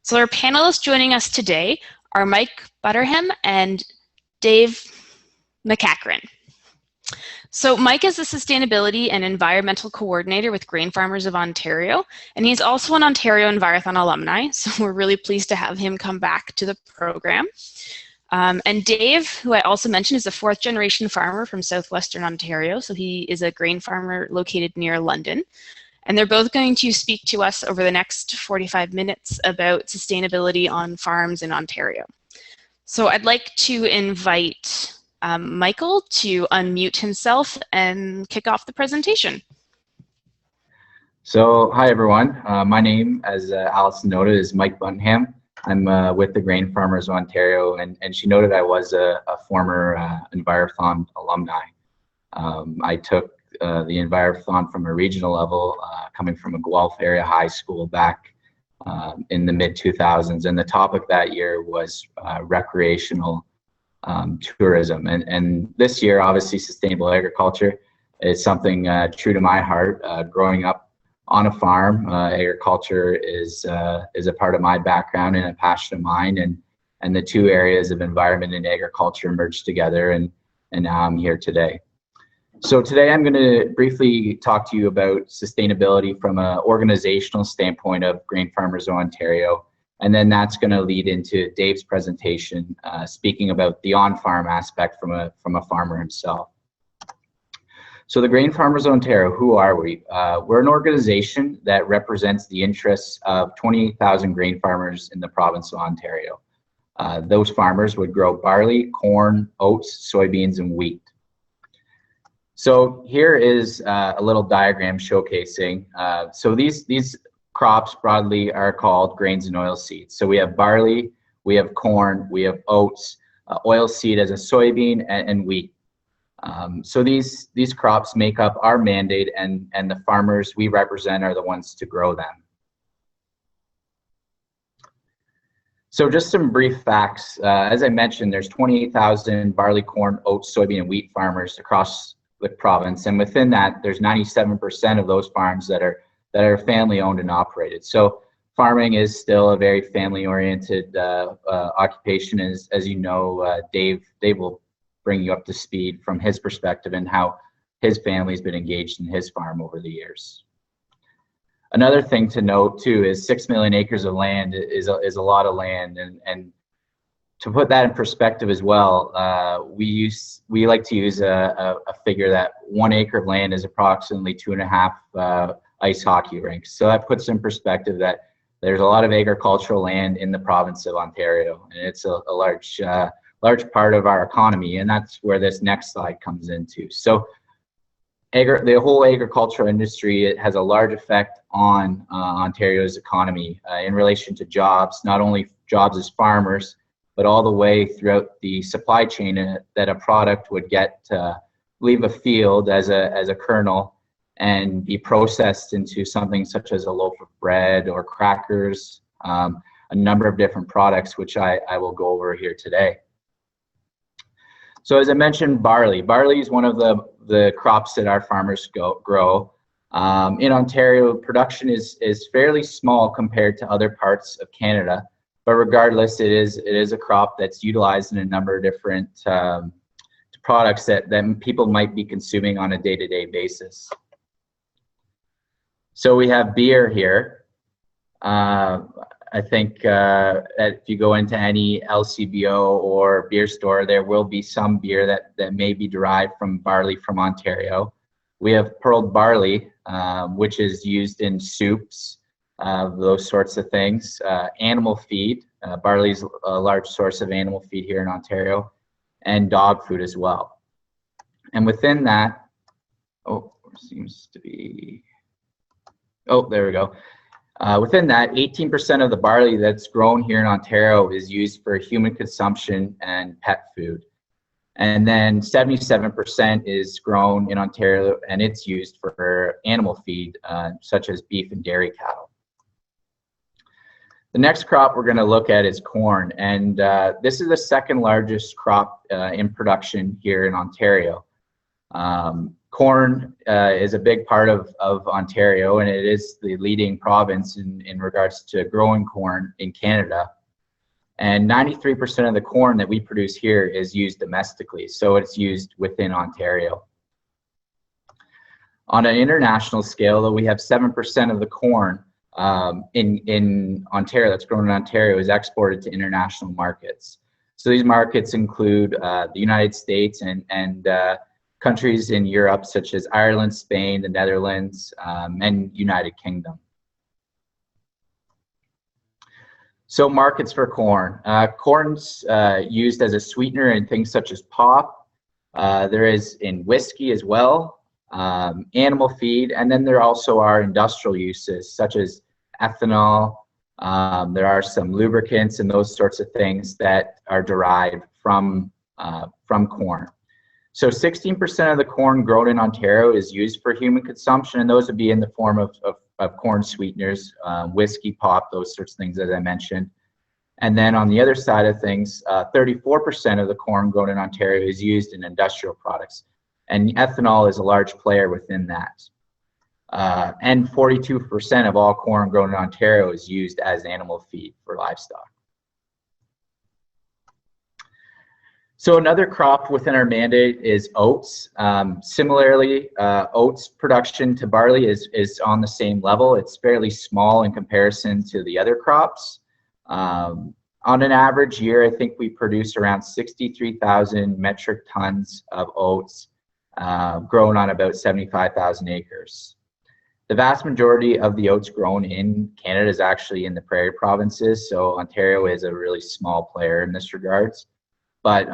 So our panelists joining us today are Mike Bunham and Dave McCachran. So Mike is the Sustainability and Environmental Coordinator with Grain Farmers of Ontario, and he's also an Ontario Envirothon alumni, so we're really pleased to have him come back to the program. And Dave, who I also mentioned, is a fourth-generation farmer from southwestern Ontario, so he is a grain farmer located near London. And they're both going to speak to us over the next 45 minutes about sustainability on farms in Ontario. So I'd like to invite Michael to unmute himself and kick off the presentation. So, hi everyone. My name, as Alison noted, is Mike Bunham. I'm with the Grain Farmers of Ontario, and she noted I was a former Envirothon alumni. I took the Envirothon from a regional level, coming from a Guelph area high school back in the mid-2000s, and the topic that year was recreational tourism. And this year, obviously, sustainable agriculture is something true to my heart. Growing up on a farm, agriculture is a part of my background and a passion of mine, and the two areas of environment and agriculture merged together, and now I'm here today. So today I'm going to briefly talk to you about sustainability from an organizational standpoint of Grain Farmers of Ontario, and then that's going to lead into Dave's presentation, speaking about the on-farm aspect from a farmer himself. So the Grain Farmers of Ontario, who are we? We're an organization that represents the interests of 28,000 grain farmers in the province of Ontario. Those farmers would grow barley, corn, oats, soybeans, and wheat. So here is a little diagram showcasing. So these crops broadly are called grains and oilseeds. So we have barley, we have corn, we have oats, oilseed as a soybean, and wheat. So these crops make up our mandate, and the farmers we represent are the ones to grow them. So just some brief facts. As I mentioned, there's 28,000 barley, corn, oats, soybean, and wheat farmers across the province, and within that, there's 97% of those farms that are family owned and operated. So farming is still a very family-oriented occupation, as you know. Dave will bring you up to speed from his perspective and how his family's been engaged in his farm over the years. Another thing to note too is 6 million acres of land is a lot of land, and to put that in perspective as well, we like to use a figure that 1 acre of land is approximately 2.5 ice hockey rinks. So that puts in perspective that there's a lot of agricultural land in the province of Ontario, and it's a large part of our economy, and that's where this next slide comes into. So the whole agricultural industry, it has a large effect on Ontario's economy in relation to jobs, not only jobs as farmers, but all the way throughout the supply chain that a product would leave a field as a kernel and be processed into something such as a loaf of bread or crackers, a number of different products, which I will go over here today. So as I mentioned, barley. Barley is one of the crops that our farmers grow. In Ontario, production is fairly small compared to other parts of Canada, but regardless, it is a crop that's utilized in a number of different products that people might be consuming on a day-to-day basis. So we have beer here. I think that if you go into any LCBO or beer store, there will be some beer that may be derived from barley from Ontario. We have pearled barley, which is used in soups, those sorts of things. Animal feed, barley is a large source of animal feed here in Ontario, and dog food as well. And within that, there we go. Within that, 18% of the barley that's grown here in Ontario is used for human consumption and pet food. And then 77% is grown in Ontario, and it's used for animal feed, such as beef and dairy cattle. The next crop we're going to look at is corn, and this is the second largest crop in production here in Ontario. Corn is a big part of Ontario, and it is the leading province in regards to growing corn in Canada. And 93% of the corn that we produce here is used domestically, so it's used within Ontario. On an international scale, though, we have 7% of the corn in Ontario that's grown in Ontario is exported to international markets. So these markets include the United States and countries in Europe such as Ireland, Spain, the Netherlands, and United Kingdom. So markets for corn. Corn's used as a sweetener in things such as pop. There is in whiskey as well, animal feed, and then there also are industrial uses such as ethanol. There are some lubricants and those sorts of things that are derived from corn. So 16% of the corn grown in Ontario is used for human consumption, and those would be in the form of corn sweeteners, whiskey, pop, those sorts of things, as I mentioned. And then on the other side of things, 34% of the corn grown in Ontario is used in industrial products, and ethanol is a large player within that. And 42% of all corn grown in Ontario is used as animal feed for livestock. So another crop within our mandate is oats. Similarly, oats production to barley is on the same level. It's fairly small in comparison to the other crops. On an average year, I think we produce around 63,000 metric tons of oats grown on about 75,000 acres. The vast majority of the oats grown in Canada is actually in the prairie provinces, so Ontario is a really small player in this regards. But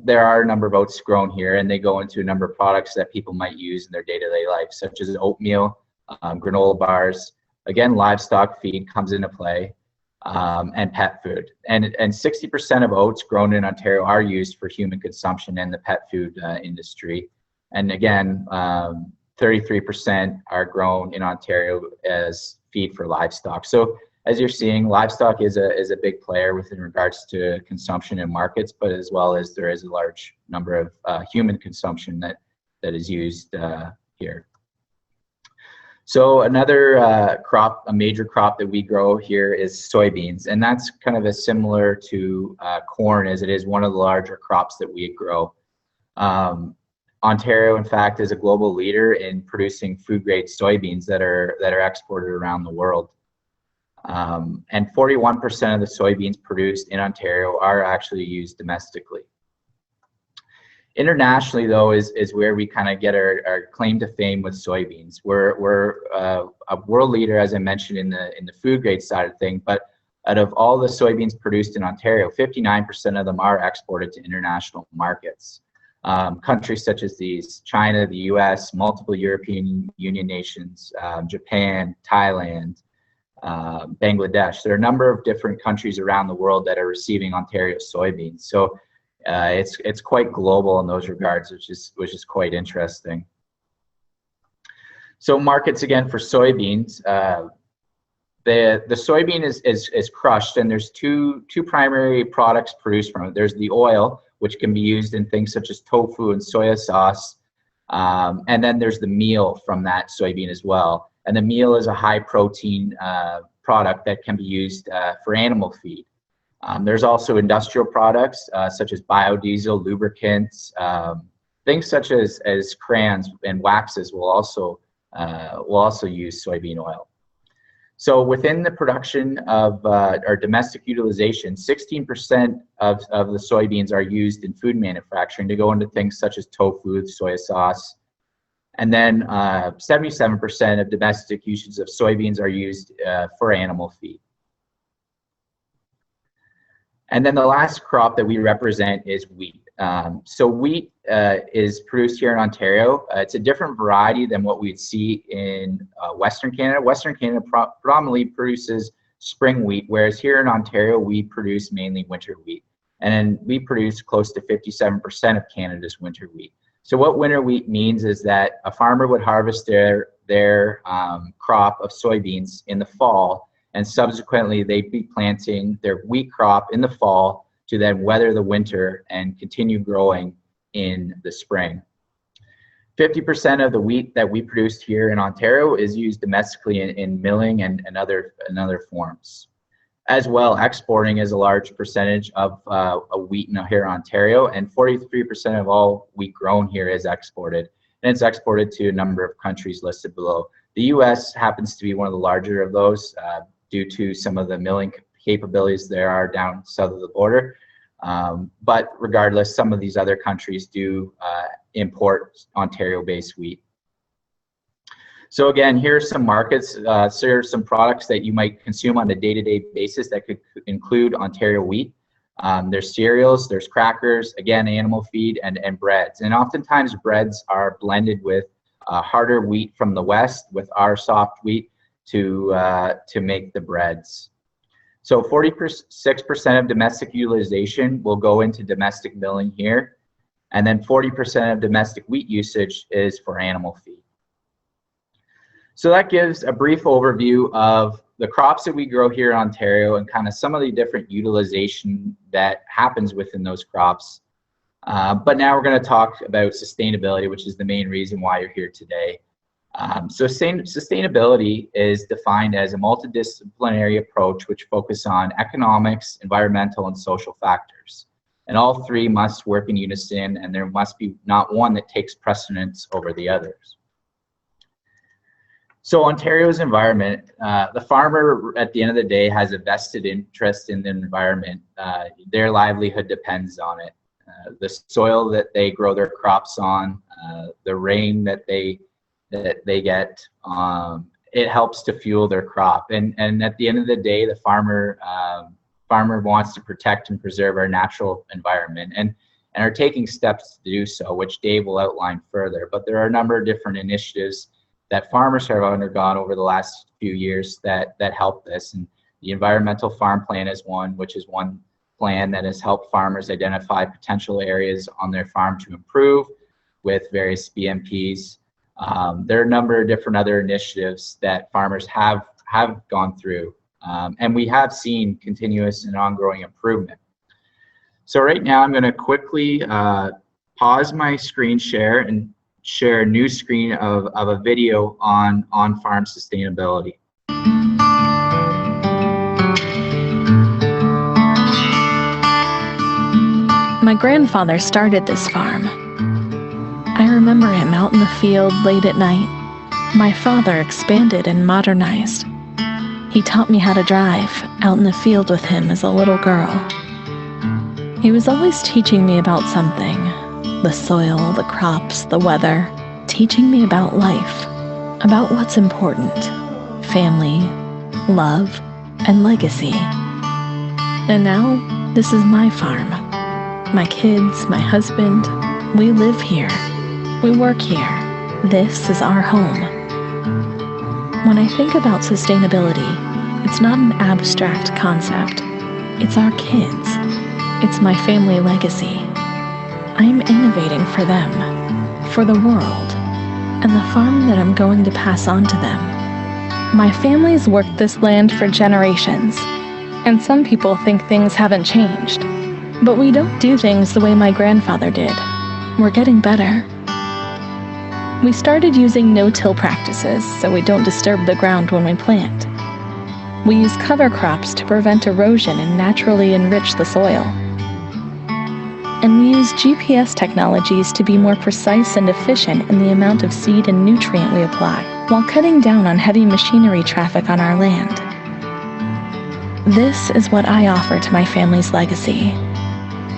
there are a number of oats grown here, and they go into a number of products that people might use in their day-to-day life, such as oatmeal, granola bars. Again, livestock feed comes into play, and pet food. And 60% of oats grown in Ontario are used for human consumption in the pet food industry. And again, 33% are grown in Ontario as feed for livestock. So as you're seeing, livestock is a big player within regards to consumption in markets, but as well as there is a large number of human consumption that is used here. So another crop, a major crop that we grow here is soybeans, and that's kind of as similar to corn as it is one of the larger crops that we grow. Ontario, in fact, is a global leader in producing food-grade soybeans that are exported around the world. And 41% of the soybeans produced in Ontario are actually used domestically. Internationally, though, is where we kind of get our claim to fame with soybeans. We're a world leader, as I mentioned, in the food grade side of things, but out of all the soybeans produced in Ontario, 59% of them are exported to international markets. Countries such as these, China, the US, multiple European Union nations, Japan, Thailand, Bangladesh. There are a number of different countries around the world that are receiving Ontario soybeans. So it's quite global in those regards, which is quite interesting. So markets again for soybeans. The soybean is crushed, and there's two primary products produced from it. There's the oil, which can be used in things such as tofu and soya sauce, and then there's the meal from that soybean as well. And the meal is a high protein product that can be used for animal feed. There's also industrial products such as biodiesel, lubricants, things such as crayons and waxes will also use soybean oil. So within the production of our domestic utilization, 16% of the soybeans are used in food manufacturing to go into things such as tofu, soy sauce. And then 77% of domestic uses of soybeans are used for animal feed. And then the last crop that we represent is wheat. So wheat is produced here in Ontario. It's a different variety than what we'd see in Western Canada. Western Canada predominantly produces spring wheat, whereas here in Ontario, we produce mainly winter wheat. And we produce close to 57% of Canada's winter wheat. So what winter wheat means is that a farmer would harvest their crop of soybeans in the fall, and subsequently they'd be planting their wheat crop in the fall to then weather the winter and continue growing in the spring. 50% of the wheat that we produce here in Ontario is used domestically in milling and other forms. As well, exporting is a large percentage of wheat here in Ontario, and 43% of all wheat grown here is exported, and it's exported to a number of countries listed below. The U.S. happens to be one of the larger of those due to some of the milling capabilities there are down south of the border. But regardless, some of these other countries do import Ontario-based wheat. So again, here are some markets. So here are some products that you might consume on a day-to-day basis that could include Ontario wheat. There's cereals, there's crackers, again, animal feed, and breads. And oftentimes breads are blended with harder wheat from the West with our soft wheat to make the breads. So 46% of domestic utilization will go into domestic milling here. And then 40% of domestic wheat usage is for animal feed. So that gives a brief overview of the crops that we grow here in Ontario and kind of some of the different utilization that happens within those crops. But now we're going to talk about sustainability, which is the main reason why you're here today. So sustainability is defined as a multidisciplinary approach which focuses on economics, environmental, and social factors. And all three must work in unison, and there must be not one that takes precedence over the others. So Ontario's environment, the farmer at the end of the day has a vested interest in the environment. Their livelihood depends on it. The soil that they grow their crops on, the rain that they get, it helps to fuel their crop. And at the end of the day, the farmer wants to protect and preserve our natural environment and are taking steps to do so, which Dave will outline further. But there are a number of different initiatives that farmers have undergone over the last few years that help this. And the Environmental Farm Plan is one, which is one plan that has helped farmers identify potential areas on their farm to improve with various BMPs. There are a number of different other initiatives that farmers have gone through, and we have seen continuous and ongoing improvement. So right now I'm going to quickly pause my screen share and share a new screen of a video on farm sustainability. My grandfather started this farm. I remember him out in the field late at night. My father expanded and modernized. He taught me how to drive out in the field with him as a little girl. He was always teaching me about something. The soil, the crops, the weather, teaching me about life, about what's important, family, love, and legacy. And now, this is my farm. My kids, my husband, we live here. We work here. This is our home. When I think about sustainability, it's not an abstract concept. It's our kids. It's my family legacy. I'm innovating for them, for the world, and the farm that I'm going to pass on to them. My family's worked this land for generations, and some people think things haven't changed. But we don't do things the way my grandfather did. We're getting better. We started using no-till practices so we don't disturb the ground when we plant. We use cover crops to prevent erosion and naturally enrich the soil. And we use GPS technologies to be more precise and efficient in the amount of seed and nutrient we apply, while cutting down on heavy machinery traffic on our land. This is what I offer to my family's legacy.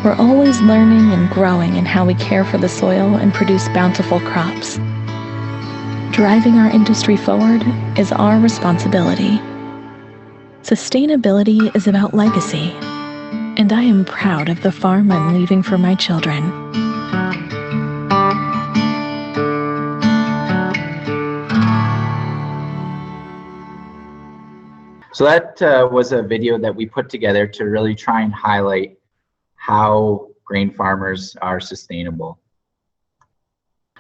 We're always learning and growing in how we care for the soil and produce bountiful crops. Driving our industry forward is our responsibility. Sustainability is about legacy, and I am proud of the farm I'm leaving for my children. So that was a video that we put together to really try and highlight how grain farmers are sustainable.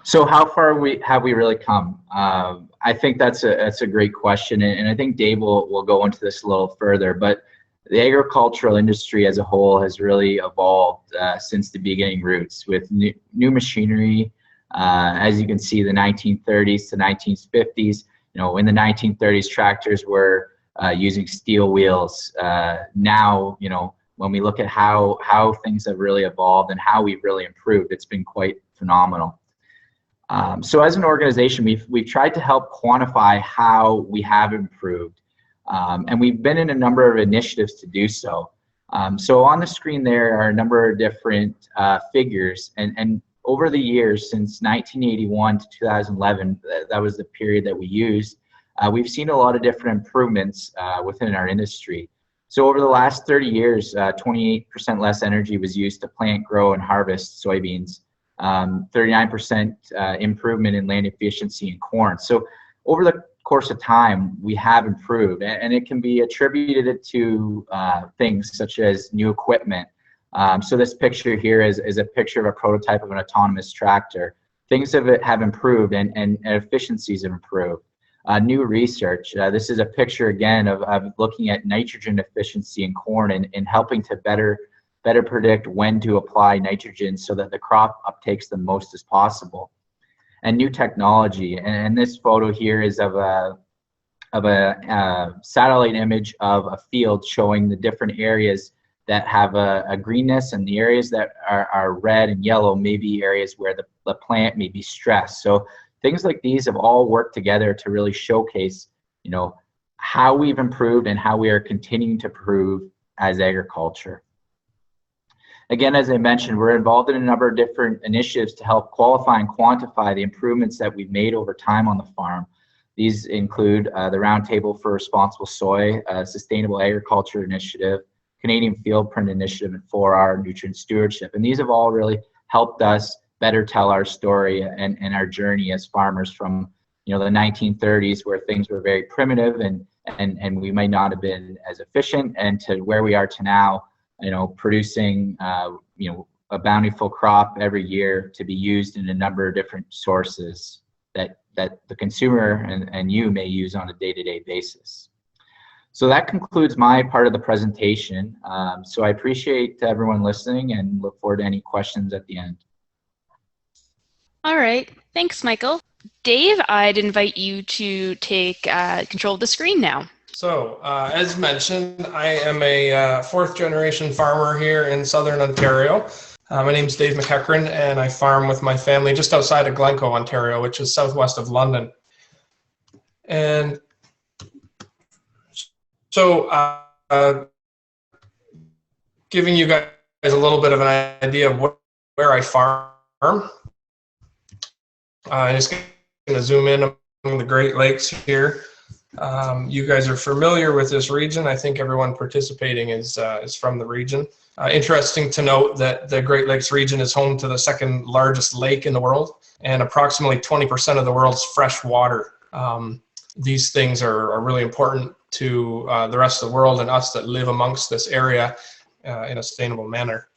So how far have we really come? I think that's a great question, and I think Dave will go into this a little further, but the agricultural industry as a whole has really evolved since the beginning roots with new machinery, As you can see, the 1930s to 1950s, in the 1930s, tractors were using steel wheels. Now, when we look at how things have really evolved and how we've really improved, it's been quite phenomenal. So as an organization, we've tried to help quantify how we have improved. And we've been in a number of initiatives to do so. So on the screen there are a number of different figures, and over the years since 1981 to 2011, that was the period that we used, we've seen a lot of different improvements within our industry. So over the last 30 years, 28% less energy was used to plant, grow, and harvest soybeans, 39% improvement in land efficiency in corn. So over the course of time, we have improved, and it can be attributed to things such as new equipment. So this picture here is a picture of a prototype of an autonomous tractor. Things have improved, and efficiencies have improved. New research. This is a picture again of looking at nitrogen efficiency in corn and helping to better predict when to apply nitrogen so that the crop uptakes the most as possible. And new technology. And this photo here is of a satellite image of a field showing the different areas that have a greenness, and the areas that are red and yellow may be areas where the plant may be stressed. So things like these have all worked together to really showcase, how we've improved and how we are continuing to improve as agriculture. Again, as I mentioned, we're involved in a number of different initiatives to help qualify and quantify the improvements that we've made over time on the farm. These include the Roundtable for Responsible Soy, Sustainable Agriculture Initiative, Canadian Field Print Initiative, and 4R Nutrient Stewardship. And these have all really helped us better tell our story and our journey as farmers from the 1930s, where things were very primitive and we might not have been as efficient, and to where we are to now, producing a bountiful crop every year to be used in a number of different sources that the consumer and you may use on a day-to-day basis. So that concludes my part of the presentation. So I appreciate everyone listening and look forward to any questions at the end. All right, thanks, Michael. Dave, I'd invite you to take control of the screen now. So, as mentioned, I am a fourth-generation farmer here in southern Ontario. My name's Dave McEachran, and I farm with my family just outside of Glencoe, Ontario, which is southwest of London. And so, giving you guys a little bit of an idea of where I farm. I'm just going to zoom in on the Great Lakes here. You guys are familiar with this region. I think everyone participating is from the region. Interesting to note that the Great Lakes region is home to the second largest lake in the world and approximately 20% of the world's fresh water. These things are really important to the rest of the world and us that live amongst this area in a sustainable manner.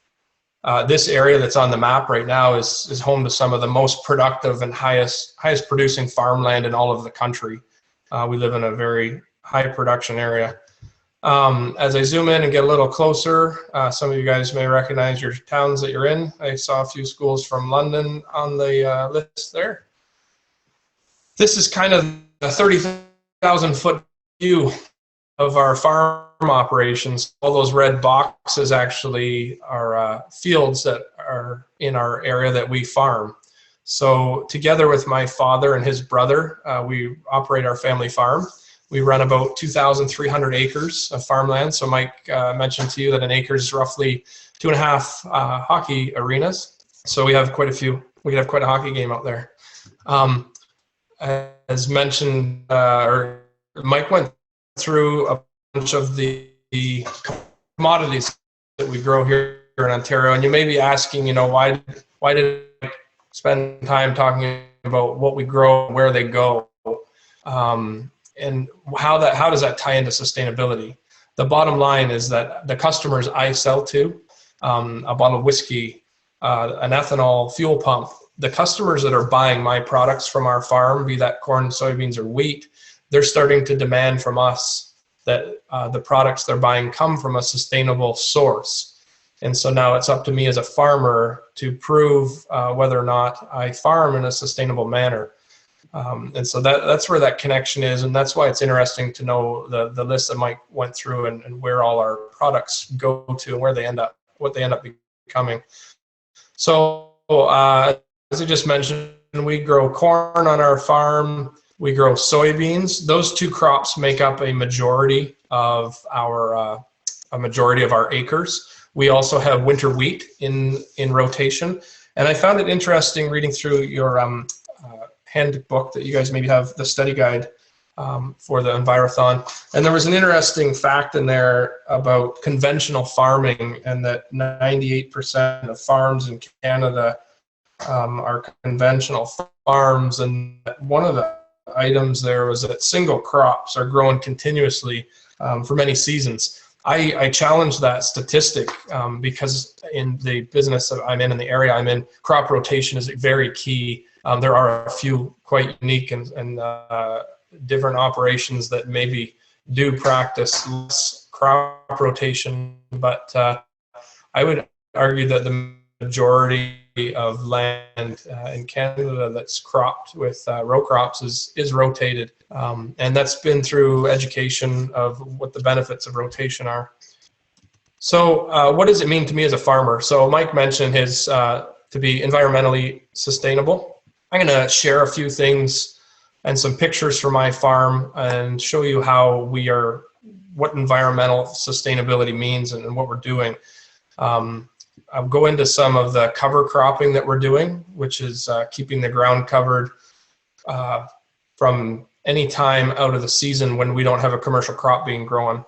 This area that's on the map right now is home to some of the most productive and highest producing farmland in all of the country. We live in a very high production area. As I zoom in and get a little closer, some of you guys may recognize your towns that you're in. I saw a few schools from London on the list there. This is kind of a 30,000 foot view of our farm operations. All those red boxes actually are fields that are in our area that we farm. So together with my father and his brother, we operate our family farm. We run about 2,300 acres of farmland. So Mike mentioned to you that an acre is roughly 2.5 hockey arenas. So we have quite a few. We could have quite a hockey game out there. As mentioned, or Mike went through a bunch of the commodities that we grow here in Ontario, and you may be asking, why did I spend time talking about what we grow, where they go, and how does that tie into sustainability? The bottom line is that the customers I sell to, a bottle of whiskey, an ethanol fuel pump, the customers that are buying my products from our farm, be that corn, soybeans, or wheat, they're starting to demand from us that the products they're buying come from a sustainable source. And so now it's up to me as a farmer to prove whether or not I farm in a sustainable manner. And so that's where that connection is, and that's why it's interesting to know the list that Mike went through and where all our products go to and where they end up, what they end up becoming. So as I just mentioned, we grow corn on our farm. We grow soybeans. Those two crops make up a majority of our acres. We also have winter wheat in rotation. And I found it interesting reading through your handbook that you guys maybe have, the study guide for the Envirothon. And there was an interesting fact in there about conventional farming, and that 98% of farms in Canada are conventional farms. And one of the items there was that single crops are grown continuously for many seasons. I challenge that statistic because in the business that I'm in the area I'm in, crop rotation is very key. There are a few quite unique and different operations that maybe do practice less crop rotation, but I would argue that the majority of land in Canada that's cropped with row crops is rotated, and that's been through education of what the benefits of rotation are. So what does it mean to me as a farmer? So Mike mentioned his to be environmentally sustainable. I'm going to share a few things and some pictures from my farm and show you how what environmental sustainability means and what we're doing. I'll go into some of the cover cropping that we're doing, which is keeping the ground covered from any time out of the season when we don't have a commercial crop being grown.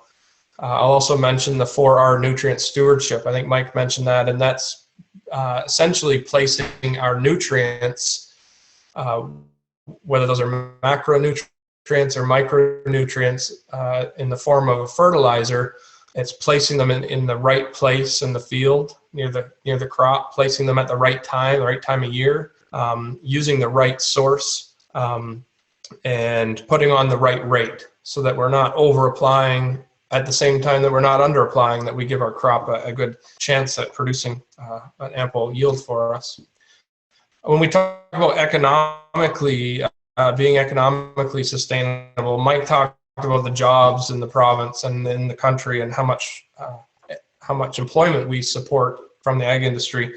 I'll also mention the 4R nutrient stewardship. I think Mike mentioned that, and that's essentially placing our nutrients, whether those are macronutrients or micronutrients, in the form of a fertilizer. It's placing them in the right place in the field near the crop, placing them at the right time of year, using the right source, and putting on the right rate so that we're not over applying at the same time that we're not under applying, that we give our crop a good chance at producing an ample yield for us. When we talk about being economically sustainable, Mike talked about the jobs in the province and in the country and how much employment we support from the ag industry.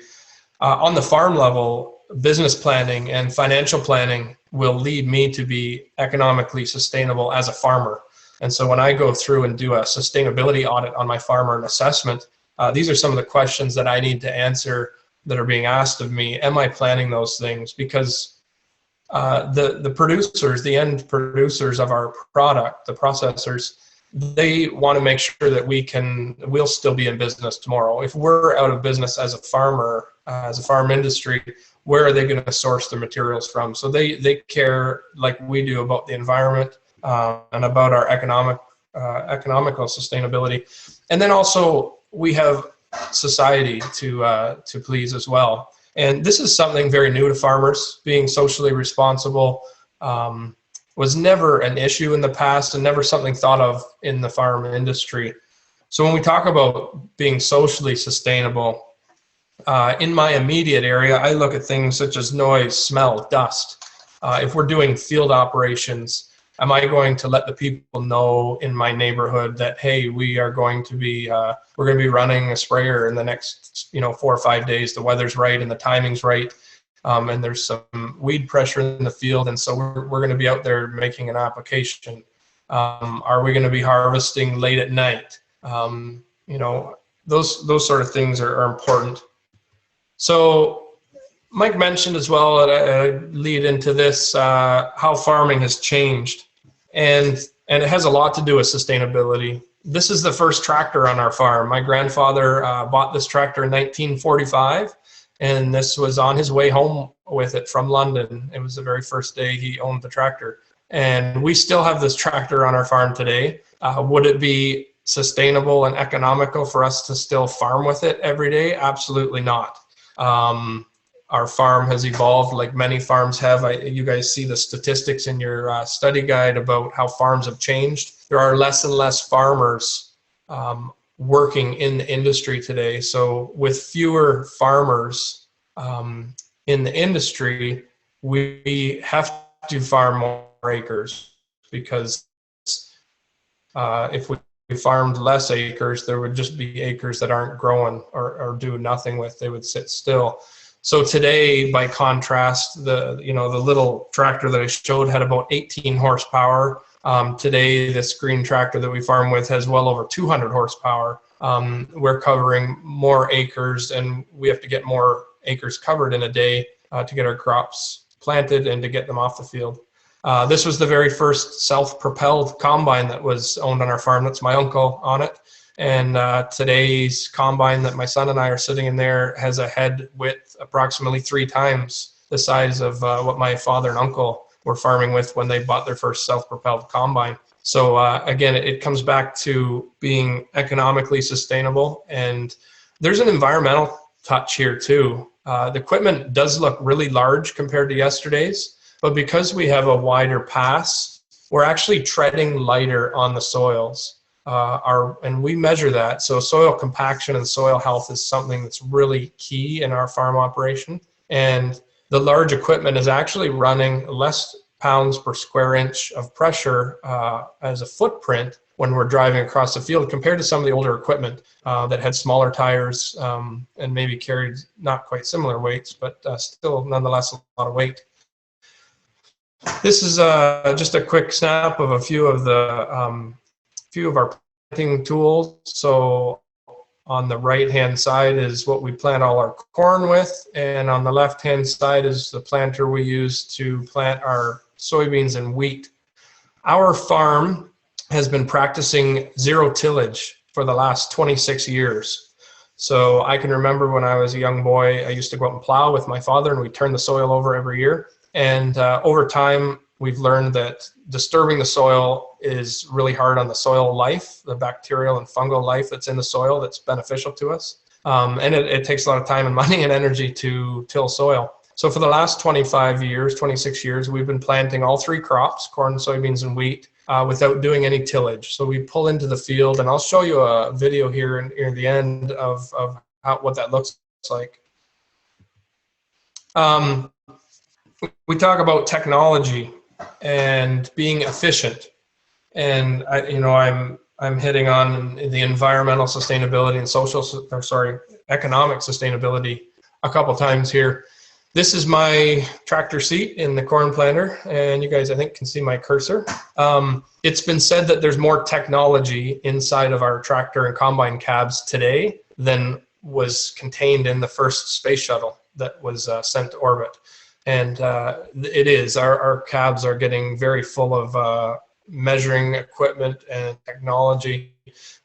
On the farm level, business planning and financial planning will lead me to be economically sustainable as a farmer. And so when I go through and do a sustainability audit on my farm or an assessment, these are some of the questions that I need to answer that are being asked of me. Am I planning those things? Because the producers, the end producers of our product, the processors, they want to make sure that we'll still be in business tomorrow. If we're out of business as a farmer, as a farm industry, where are they going to source their materials from? So they care, like we do, about the environment and about our economical sustainability. And then also we have society to please as well. And this is something very new to farmers. Being socially responsible was never an issue in the past and never something thought of in the farm industry. So when we talk about being socially sustainable, in my immediate area, I look at things such as noise, smell, dust. If we're doing field operations, am I going to let the people know in my neighborhood that, hey, we're going to be running a sprayer in the next 4 or 5 days. The weather's right and the timing's right, and there's some weed pressure in the field, and so we're going to be out there making an application. Are we going to be harvesting late at night? Those sort of things are important. So Mike mentioned as well, lead into this, how farming has changed. And it has a lot to do with sustainability. This is the first tractor on our farm. My grandfather bought this tractor in 1945, and this was on his way home with it from London. It was the very first day he owned the tractor. And we still have this tractor on our farm today. Would it be sustainable and economical for us to still farm with it every day? Absolutely not. Our farm has evolved like many farms have. You guys see the statistics in your study guide about how farms have changed. There are less and less farmers working in the industry today. So with fewer farmers in the industry, we have to farm more acres, because if we farmed less acres, there would just be acres that aren't growing or do nothing with. They would sit still. So today, by contrast, the little tractor that I showed had about 18 horsepower. Today, this green tractor that we farm with has well over 200 horsepower. We're covering more acres, and we have to get more acres covered in a day to get our crops planted and to get them off the field. This was the very first self-propelled combine that was owned on our farm. That's my uncle on it. And today's combine that my son and I are sitting in there has a head width approximately 3 times the size of what my father and uncle were farming with when they bought their first self-propelled combine. So again, it comes back to being economically sustainable. And there's an environmental touch here too. The equipment does look really large compared to yesterday's, but because we have a wider pass, we're actually treading lighter on the soils. And we measure that. So soil compaction and soil health is something that's really key in our farm operation. And the large equipment is actually running less pounds per square inch of pressure as a footprint when we're driving across the field, compared to some of the older equipment that had smaller tires and maybe carried not quite similar weights, but still nonetheless a lot of weight. This is just a quick snap of a few of our planting tools. So on the right-hand side is what we plant all our corn with, and on the left-hand side is the planter we use to plant our soybeans and wheat. Our farm has been practicing zero tillage for the last 26 years. So I can remember when I was a young boy, I used to go out and plow with my father, and we turned the soil over every year. And over time, we've learned that disturbing the soil is really hard on the soil life, the bacterial and fungal life that's in the soil that's beneficial to us. And it takes a lot of time and money and energy to till soil. So for the last 26 years, we've been planting all 3 crops, corn, soybeans, and wheat, without doing any tillage. So we pull into the field, and I'll show you a video here near the end of what that looks like. We talk about technology and being efficient, and I'm hitting on the environmental sustainability and economic sustainability a couple times here. This is my tractor seat in the corn planter, and you guys, I think, can see my cursor. It's been said that there's more technology inside of our tractor and combine cabs today than was contained in the first space shuttle that was sent to orbit. And it is. Our cabs are getting very full of measuring equipment and technology.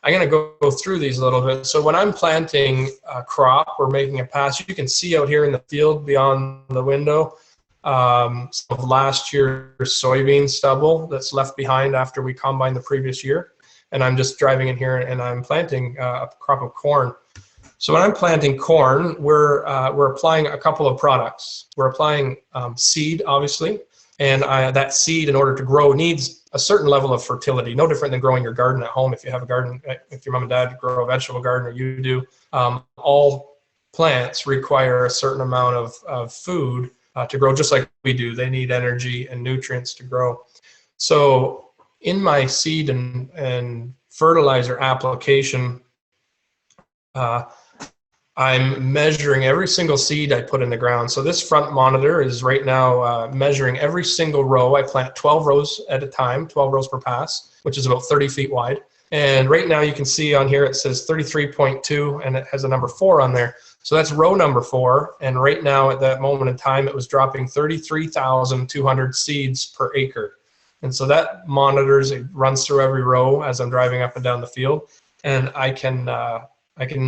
I'm going to go through these a little bit. So when I'm planting a crop or making a pass, you can see out here in the field beyond the window some of last year's soybean stubble that's left behind after we combined the previous year. And I'm just driving in here and I'm planting a crop of corn. So when I'm planting corn, we're applying a couple of products. We're applying seed, obviously, and that seed, in order to grow, needs a certain level of fertility. No different than growing your garden at home. If you have a garden, if your mom and dad grow a vegetable garden, or you do, all plants require a certain amount of food to grow, just like we do. They need energy and nutrients to grow. So in my seed and fertilizer application, I'm measuring every single seed I put in the ground. So this front monitor is right now measuring every single row. I plant 12 rows at a time, 12 rows per pass, which is about 30 feet wide. And right now you can see on here it says 33.2, and it has a number 4 on there. So that's row number 4. And right now at that moment in time, it was dropping 33,200 seeds per acre. And so that monitors, it runs through every row as I'm driving up and down the field. And I can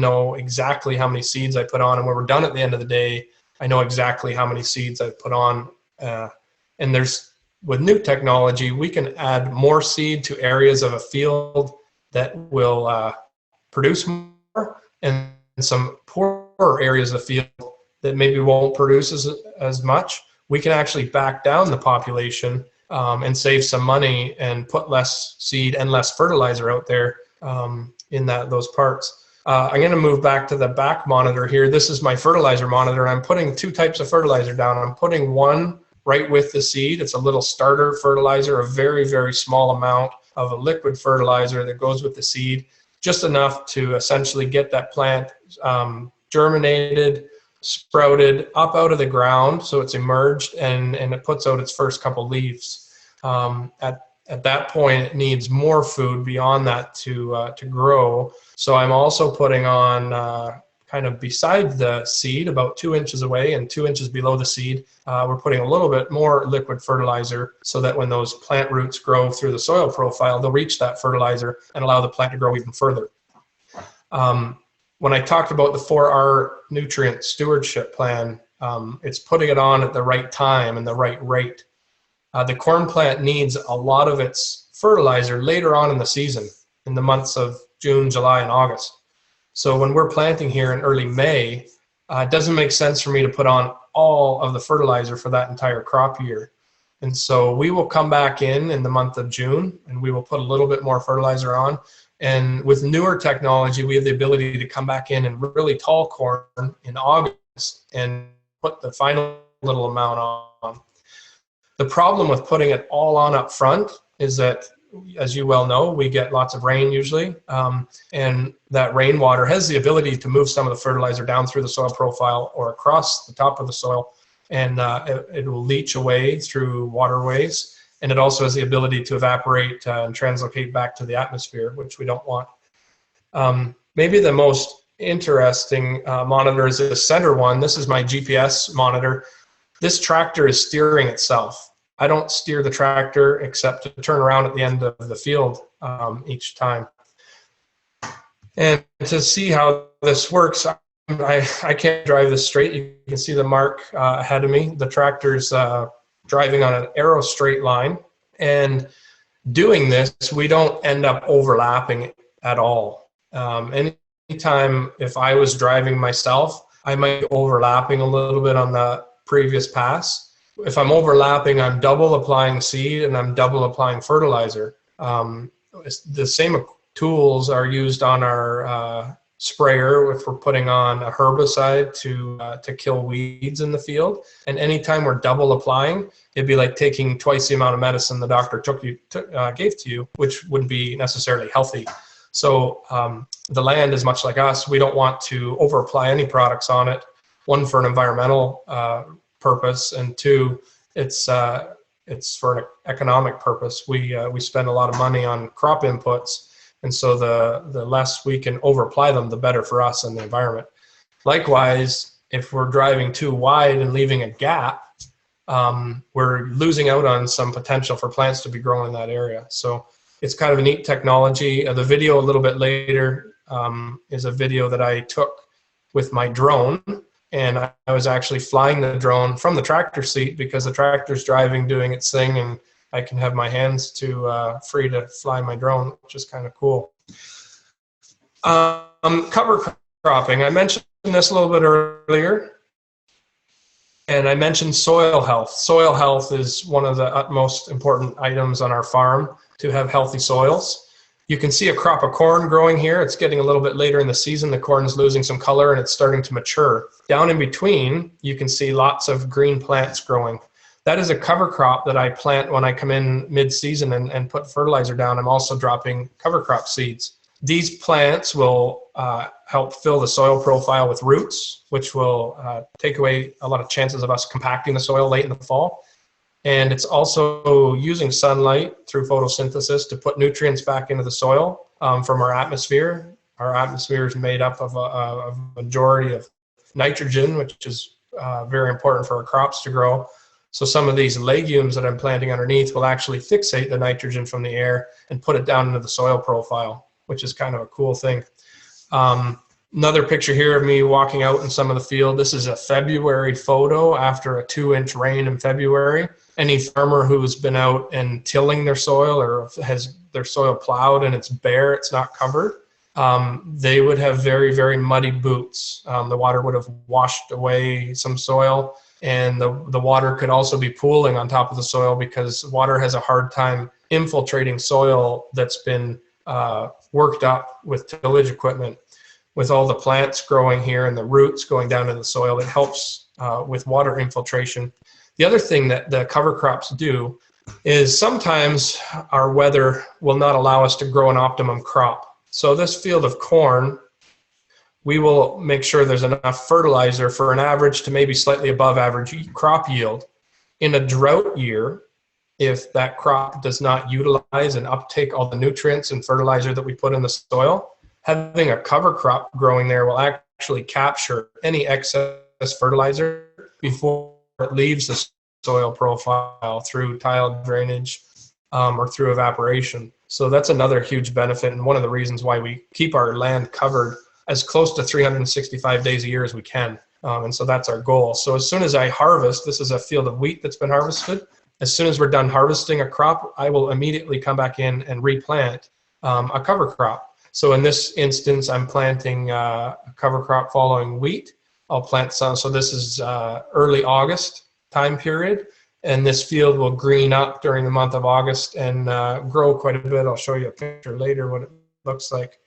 know exactly how many seeds I put on, and when we're done at the end of the day, I know exactly how many seeds I put on. And with new technology, we can add more seed to areas of a field that will produce more, and some poorer areas of the field that maybe won't produce as much. We can actually back down the population and save some money and put less seed and less fertilizer out there in those parts. I'm going to move back to the back monitor here. This is my fertilizer monitor, and I'm putting two types of fertilizer down. I'm putting one right with the seed. It's a little starter fertilizer, a very, very small amount of a liquid fertilizer that goes with the seed, just enough to essentially get that plant germinated, sprouted up out of the ground, so it's emerged, and it puts out its first couple leaves. At that point, it needs more food beyond that to grow. So I'm also putting on kind of beside the seed, about 2 inches away and 2 inches below the seed, we're putting a little bit more liquid fertilizer so that when those plant roots grow through the soil profile, they'll reach that fertilizer and allow the plant to grow even further. When I talked about the 4R nutrient stewardship plan, it's putting it on at the right time and the right rate. The corn plant needs a lot of its fertilizer later on in the season, in the months of June, July, and August. So when we're planting here in early May, it doesn't make sense for me to put on all of the fertilizer for that entire crop year. And so we will come back in the month of June, and we will put a little bit more fertilizer on. And with newer technology, we have the ability to come back in and really tall corn in August and put the final little amount on. The problem with putting it all on up front is that, as you well know, we get lots of rain usually, and that rainwater has the ability to move some of the fertilizer down through the soil profile or across the top of the soil, and it will leach away through waterways, and it also has the ability to evaporate and translocate back to the atmosphere, which we don't want. Maybe the most interesting monitor is the center one. This is my GPS monitor. This tractor is steering itself. I don't steer the tractor except to turn around at the end of the field each time. And to see how this works, I can't drive this straight. You can see the mark ahead of me. The tractor's driving on an arrow straight line. And doing this, we don't end up overlapping at all. Anytime if I was driving myself, I might be overlapping a little bit on the previous pass. If I'm overlapping, I'm double applying seed and I'm double applying fertilizer. The same tools are used on our sprayer if we're putting on a herbicide to kill weeds in the field. And anytime we're double applying, it'd be like taking twice the amount of medicine the doctor gave to you, which wouldn't be necessarily healthy. So the land is much like us. We don't want to over apply any products on it. One, for an environmental purpose, and two, it's for an economic purpose. We spend a lot of money on crop inputs, and so the less we can over apply them, the better for us and the environment. Likewise, if we're driving too wide and leaving a gap, we're losing out on some potential for plants to be growing in that area. So it's kind of a neat technology. The video a little bit later is a video that I took with my drone. And I was actually flying the drone from the tractor seat because the tractor's driving, doing its thing, and I can have my hands free to fly my drone, which is kind of cool. Cover cropping. I mentioned this a little bit earlier, and I mentioned soil health. Soil health is one of the utmost important items on our farm to have healthy soils. You can see a crop of corn growing here. It's getting a little bit later in the season. The corn is losing some color and it's starting to mature. Down in between, you can see lots of green plants growing. That is a cover crop that I plant when I come in mid-season and put fertilizer down. I'm also dropping cover crop seeds. These plants will help fill the soil profile with roots, which will take away a lot of chances of us compacting the soil late in the fall. And it's also using sunlight through photosynthesis to put nutrients back into the soil from our atmosphere. Our atmosphere is made up of a majority of nitrogen, which is very important for our crops to grow. So some of these legumes that I'm planting underneath will actually fixate the nitrogen from the air and put it down into the soil profile, which is kind of a cool thing. Another picture here of me walking out in some of the field. This is a February photo after a 2-inch rain in February. Any farmer who's been out and tilling their soil or has their soil plowed and it's bare, it's not covered, they would have very, very muddy boots. The water would have washed away some soil, and the water could also be pooling on top of the soil because water has a hard time infiltrating soil that's been worked up with tillage equipment. With all the plants growing here and the roots going down in the soil, it helps with water infiltration. The other thing that the cover crops do is sometimes our weather will not allow us to grow an optimum crop. So this field of corn, we will make sure there's enough fertilizer for an average to maybe slightly above average crop yield. In a drought year, if that crop does not utilize and uptake all the nutrients and fertilizer that we put in the soil, having a cover crop growing there will actually capture any excess fertilizer before it leaves the soil profile through tile drainage or through evaporation. So that's another huge benefit, and one of the reasons why we keep our land covered as close to 365 days a year as we can. And so that's our goal. So as soon as I harvest, this is a field of wheat that's been harvested. As soon as we're done harvesting a crop, I will immediately come back in and replant a cover crop. So in this instance, I'm planting a cover crop following wheat. I'll plant some, so this is early August time period, and this field will green up during the month of August and grow quite a bit. I'll show you a picture later what it looks like.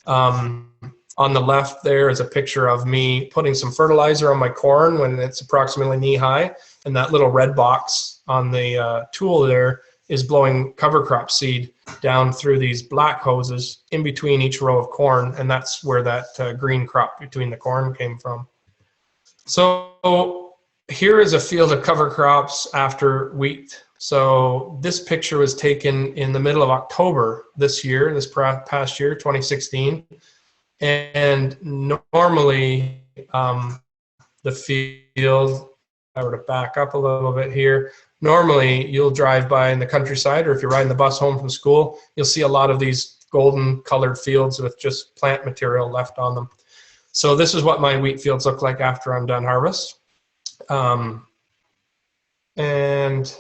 On the left there is a picture of me putting some fertilizer on my corn when it's approximately knee high, and that little red box on the tool there is blowing cover crop seed down through these black hoses in between each row of corn, and that's where that green crop between the corn came from. So here is a field of cover crops after wheat. So this picture was taken in the middle of October this year, this past year, 2016. And normally the field, if I were to back up a little bit here, normally you'll drive by in the countryside, or if you're riding the bus home from school, you'll see a lot of these golden colored fields with just plant material left on them. So this is what my wheat fields look like after I'm done harvest. And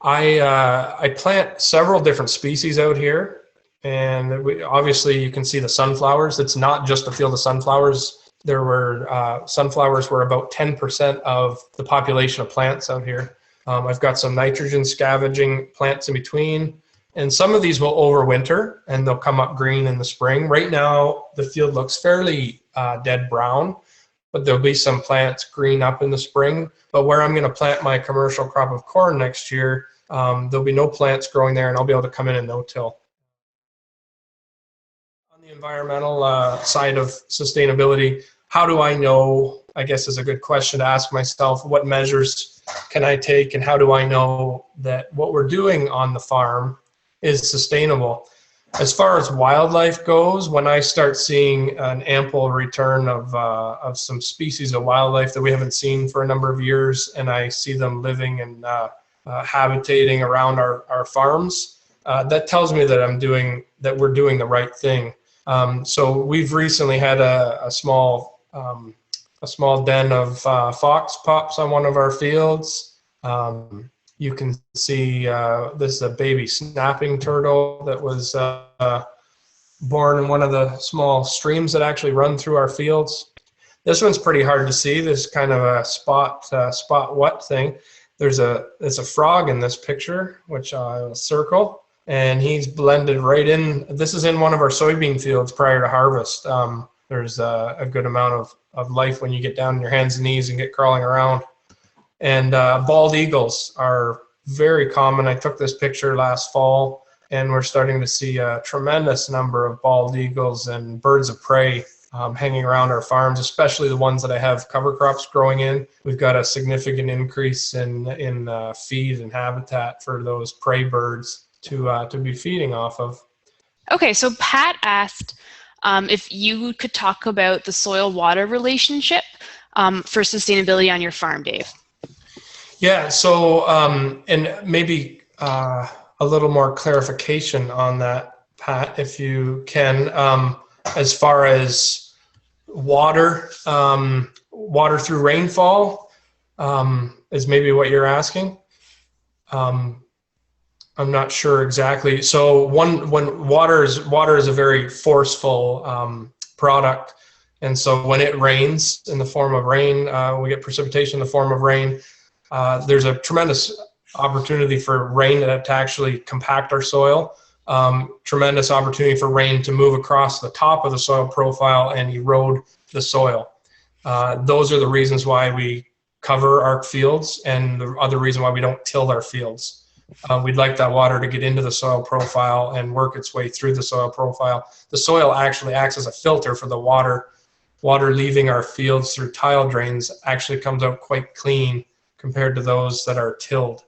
I plant several different species out here. And obviously you can see the sunflowers. It's not just a field of sunflowers. There were, sunflowers were about 10% of the population of plants out here. I've got some nitrogen scavenging plants in between, and some of these will overwinter and they'll come up green in the spring. Right now, the field looks fairly dead brown, but there'll be some plants green up in the spring. But where I'm gonna plant my commercial crop of corn next year, there'll be no plants growing there, and I'll be able to come in and no-till. On the environmental side of sustainability, how do I know, I guess is a good question to ask myself, what measures can I take, and how do I know that what we're doing on the farm is sustainable? As far as wildlife goes, when I start seeing an ample return of some species of wildlife that we haven't seen for a number of years, and I see them living and habitating around our farms, that tells me that we're doing the right thing. So we've recently had a small den of fox pups on one of our fields. You can see this is a baby snapping turtle that was born in one of the small streams that actually run through our fields. This one's pretty hard to see. There's kind of a spot what thing. There's a frog in this picture, which I'll circle, and he's blended right in. This is in one of our soybean fields prior to harvest. There's a good amount of life when you get down on your hands and knees and get crawling around. And bald eagles are very common. I took this picture last fall, and we're starting to see a tremendous number of bald eagles and birds of prey hanging around our farms, especially the ones that I have cover crops growing in. We've got a significant increase in feed and habitat for those prey birds to be feeding off of. Okay, so Pat asked if you could talk about the soil-water relationship for sustainability on your farm, Dave. Yeah, so and maybe a little more clarification on that, Pat, if you can, as far as water through rainfall is maybe what you're asking. I'm not sure exactly. So when water is a very forceful product, and so when it rains in the form of rain, we get precipitation in the form of rain. There's a tremendous opportunity for rain to actually compact our soil. tremendous opportunity for rain to move across the top of the soil profile and erode the soil. Those are the reasons why we cover our fields, and the other reason why we don't till our fields. We'd like that water to get into the soil profile and work its way through the soil profile. The soil actually acts as a filter for the water. Water leaving our fields through tile drains actually comes out quite clean compared to those that are tilled.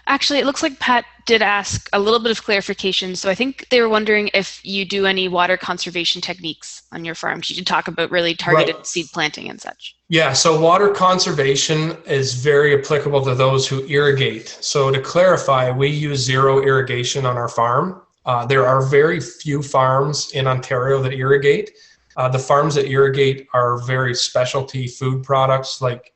Actually, it looks like Pat did ask a little bit of clarification. So I think they were wondering if you do any water conservation techniques on your farm. You did talk about really targeted seed planting and such. Yeah, so water conservation is very applicable to those who irrigate. So to clarify, we use zero irrigation on our farm. There are very few farms in Ontario that irrigate. The farms that irrigate are very specialty food products like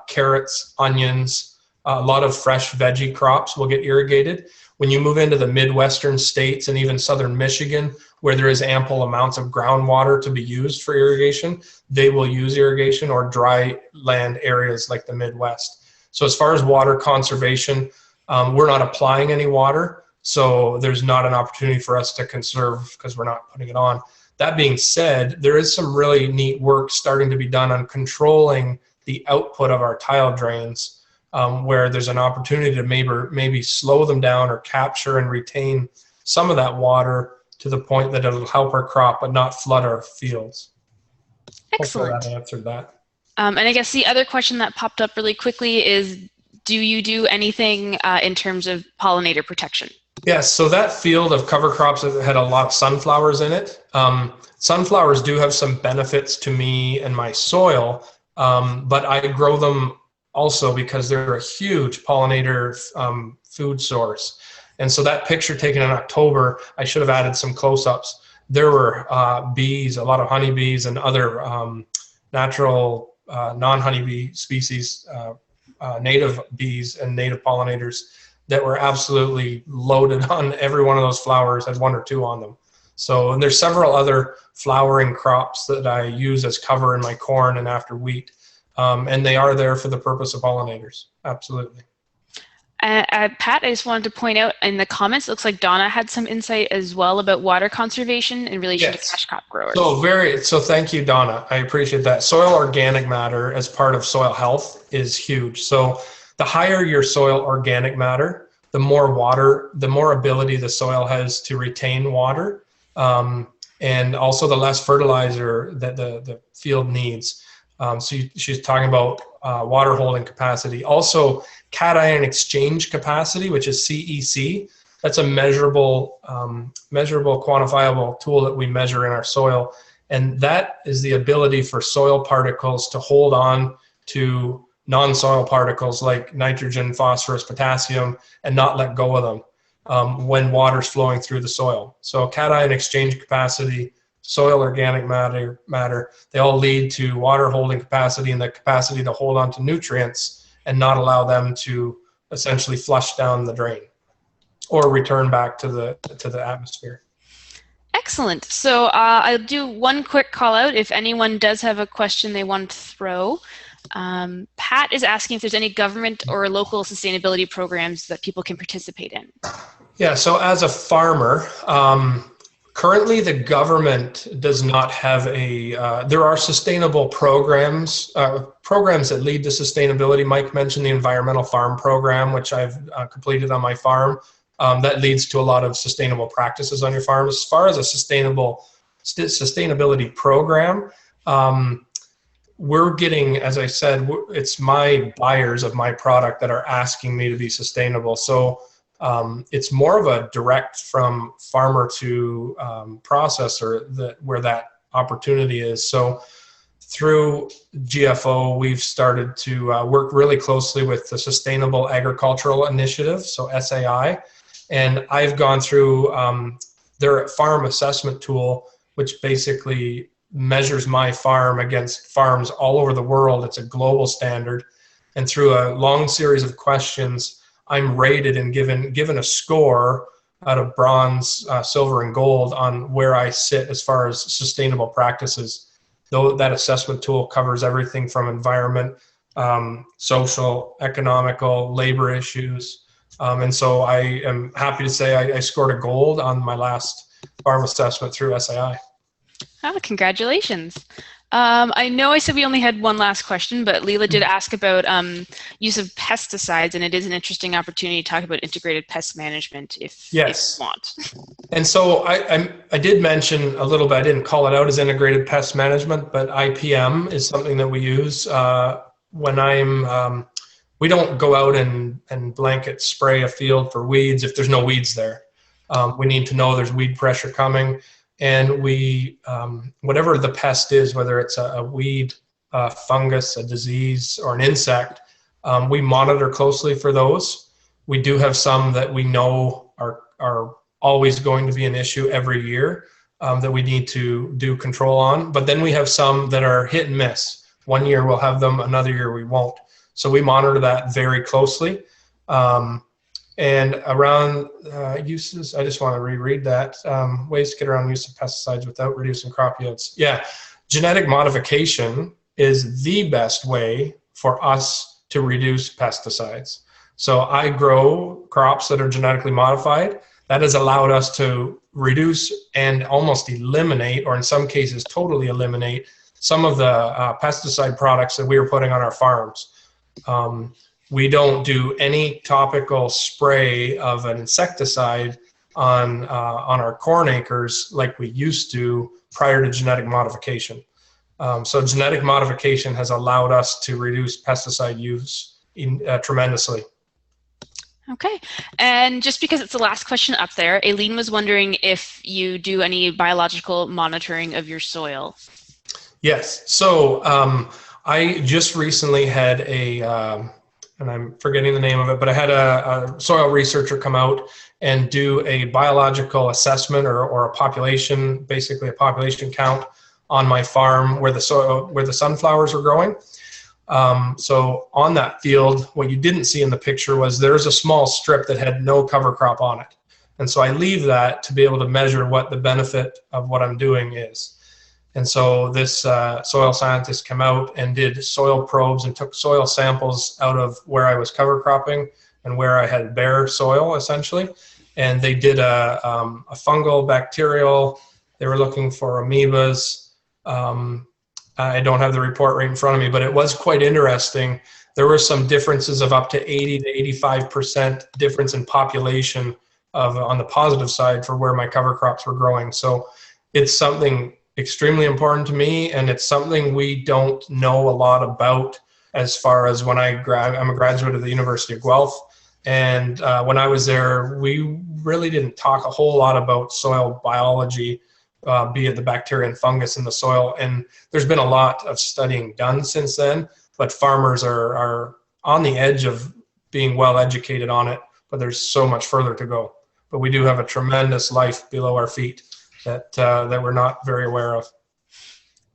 carrots, onions. A lot of fresh veggie crops will get irrigated. When you move into the Midwestern states and even southern Michigan, where there is ample amounts of groundwater to be used for irrigation, they will use irrigation, or dry land areas like the Midwest. So as far as water conservation, we're not applying any water, so there's not an opportunity for us to conserve because we're not putting it on. That being said, there is some really neat work starting to be done on controlling the output of our tile drains, where there's an opportunity to maybe slow them down or capture and retain some of that water to the point that it'll help our crop but not flood our fields. Excellent. Hopefully that answered that. And I guess the other question that popped up really quickly is, do you do anything in terms of pollinator protection? Yes, so that field of cover crops had a lot of sunflowers in it. Sunflowers do have some benefits to me and my soil, but I grow them also because they're a huge pollinator food source. And so that picture taken in October, I should have added some close-ups. There were bees, a lot of honeybees and other natural non-honeybee species, native bees and native pollinators that were absolutely loaded on every one of those flowers, had one or two on them. So, and there's several other flowering crops that I use as cover in my corn and after wheat. And they are there for the purpose of pollinators. Absolutely. Pat, I just wanted to point out in the comments, it looks like Donna had some insight as well about water conservation in relation to cash crop growers. So thank you, Donna. I appreciate that. Soil organic matter as part of soil health is huge. So the higher your soil organic matter, the more water, the more ability the soil has to retain water, and also the less fertilizer that the field needs. So she's talking about water holding capacity. Also, cation exchange capacity, which is CEC. That's a measurable, quantifiable tool that we measure in our soil. And that is the ability for soil particles to hold on to non-soil particles like nitrogen, phosphorus, potassium, and not let go of them when water's flowing through the soil. So cation exchange capacity, soil organic matter, they all lead to water holding capacity and the capacity to hold on to nutrients and not allow them to essentially flush down the drain or return back to the atmosphere. Excellent. So I'll do one quick call out if anyone does have a question they want to throw. Pat is asking if there's any government or local sustainability programs that people can participate in. Yeah, so as a farmer, currently the government does not have there are sustainable programs that lead to sustainability. Mike mentioned the Environmental Farm Program, which I've completed on my farm. That leads to a lot of sustainable practices on your farm. As far as a sustainability program, we're getting, as I said, it's my buyers of my product that are asking me to be sustainable. So it's more of a direct from farmer to processor where that opportunity is. So through GFO, we've started to work really closely with the Sustainable Agricultural Initiative, so SAI, and I've gone through their farm assessment tool, which basically measures my farm against farms all over the world. It's a global standard, and through a long series of questions, I'm rated and given a score out of bronze, silver, and gold on where I sit as far as sustainable practices. Though that assessment tool covers everything from environment, social, economical, labor issues, And so I am happy to say I scored a gold on my last farm assessment through SAI. Oh, congratulations. I know I said we only had one last question, but Leela did ask about use of pesticides, and it is an interesting opportunity to talk about integrated pest management if you want. And so I did mention a little bit, I didn't call it out as integrated pest management, but IPM is something that we use when we don't go out and blanket spray a field for weeds if there's no weeds there. We need to know there's weed pressure coming. And we, whatever the pest is, whether it's a weed, a fungus, a disease, or an insect, we monitor closely for those. We do have some that we know are always going to be an issue every year that we need to do control on. But then we have some that are hit and miss. One year we'll have them, another year we won't. So we monitor that very closely. And around uses, I just want to reread that. Ways to get around use of pesticides without reducing crop yields. Yeah, genetic modification is the best way for us to reduce pesticides. So I grow crops that are genetically modified. That has allowed us to reduce and almost eliminate, or in some cases totally eliminate, some of the pesticide products that we were putting on our farms. We don't do any topical spray of an insecticide on our corn acres like we used to prior to genetic modification. So genetic modification has allowed us to reduce pesticide use tremendously. Okay, and just because it's the last question up there, Aileen was wondering if you do any biological monitoring of your soil. Yes, so I just recently had and I'm forgetting the name of it, but I had a soil researcher come out and do a biological assessment or a population, basically a population count on my farm where the sunflowers were growing. So on that field, what you didn't see in the picture was there's a small strip that had no cover crop on it. And so I leave that to be able to measure what the benefit of what I'm doing is. And so this soil scientist came out and did soil probes and took soil samples out of where I was cover cropping and where I had bare soil, essentially. And they did a fungal, bacterial. They were looking for amoebas. I don't have the report right in front of me, but it was quite interesting. There were some differences of up to 80 to 85% difference in population on the positive side for where my cover crops were growing. So it's something extremely important to me, and it's something we don't know a lot about as far as when I'm a graduate of the University of Guelph, and when I was there, we really didn't talk a whole lot about soil biology, be it the bacteria and fungus in the soil, and there's been a lot of studying done since then, but farmers are on the edge of being well educated on it, but there's so much further to go. But we do have a tremendous life below our feet that we're not very aware of.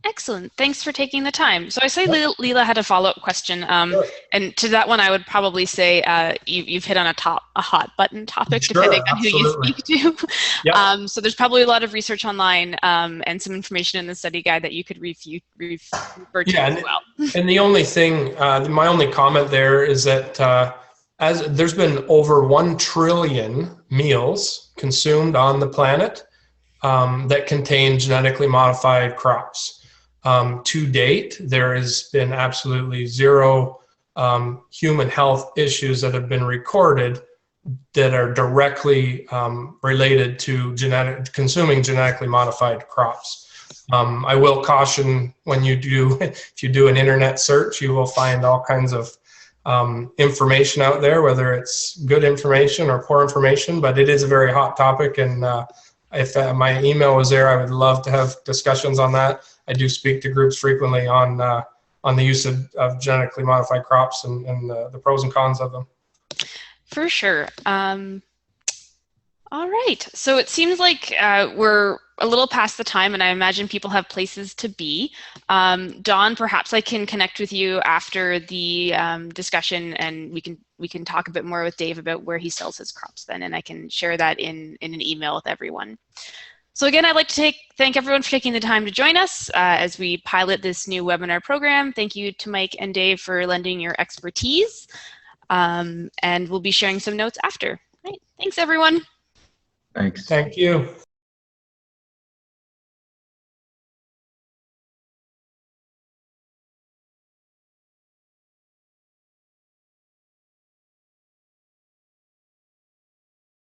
Excellent. Thanks for taking the time. So I say Leela had a follow-up question, Sure. and to that one I would probably say you've hit on a hot button topic, Sure, depending on absolutely. who you speak to. Yep. So there's probably a lot of research online and some information in the study guide that you could refer to as well. And the only thing, my only comment there is that as there's been over 1 trillion meals consumed on the planet that contain genetically modified crops. To date, there has been absolutely zero human health issues that have been recorded that are directly related to consuming genetically modified crops. I will caution when if you do an internet search, you will find all kinds of information out there, whether it's good information or poor information, but it is a very hot topic, and if my email was there, I would love to have discussions on that. I do speak to groups frequently on the use of genetically modified crops and the pros and cons of them. For sure. All right. So it seems like we're a little past the time, and I imagine people have places to be. Dawn, perhaps I can connect with you after the discussion, and we can talk a bit more with Dave about where he sells his crops then, and I can share that in an email with everyone. So again, I'd like to thank everyone for taking the time to join us as we pilot this new webinar program. Thank you to Mike and Dave for lending your expertise. and we'll be sharing some notes after. Right. Thanks, everyone. Thanks. Thank you.